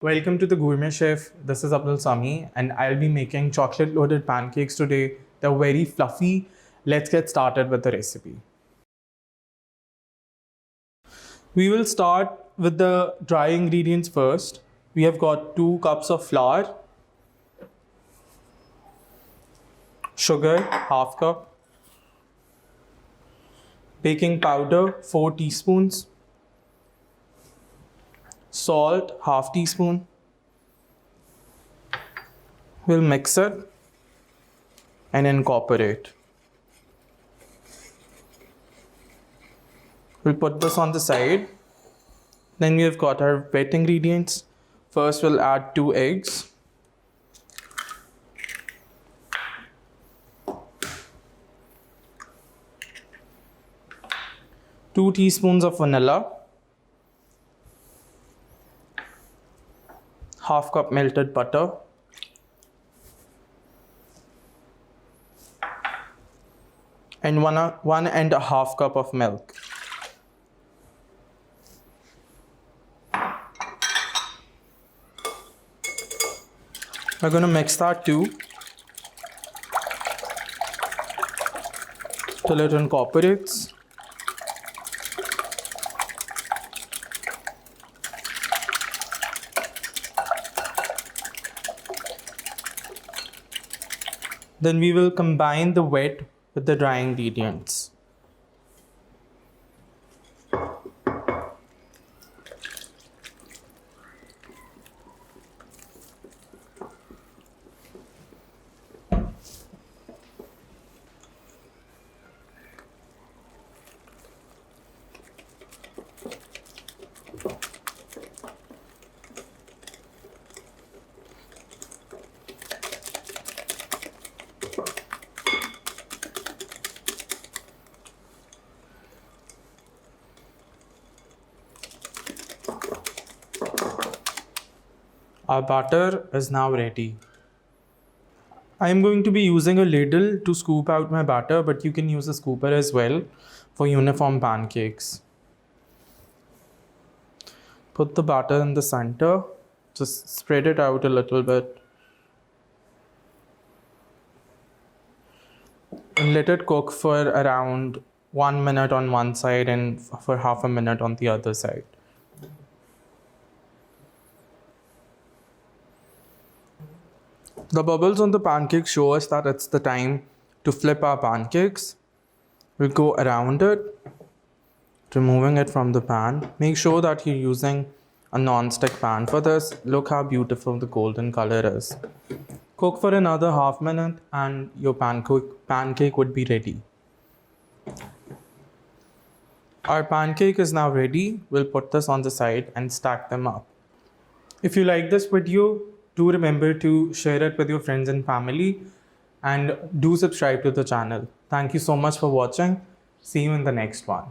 Welcome to the Gourmet Chef. This is Abdul Sami and I'll be making chocolate loaded pancakes today. They're very fluffy. Let's get started with the recipe. We will start with the dry ingredients first. We have got 2 cups of flour, sugar, half cup, baking powder, 4 teaspoons, salt, half teaspoon. We'll mix it and incorporate. We'll put this on the side. Then we have got our wet ingredients. First we'll add 2 eggs. Two teaspoons of vanilla. Half cup melted butter. And 1.5 cup of milk. We're going to mix that too till it incorporates. Then we will combine the wet with the dry ingredients. Our batter is now ready. I am going to be using a ladle to scoop out my batter, but you can use a scooper as well for uniform pancakes. Put the batter in the center, just spread it out a little bit. And let it cook for around 1 minute on one side and for half a minute on the other side. The bubbles on the pancake show us that it's the time to flip our pancakes. We'll go around it, removing it from the pan. Make sure that you're using a non-stick pan for this. Look how beautiful the golden color is. Cook for another half minute and your pancake would be ready. Our pancake is now ready. We'll put this on the side and stack them up. If you like this video, do remember to share it with your friends and family and do subscribe to the channel. Thank you so much for watching. See you in the next one.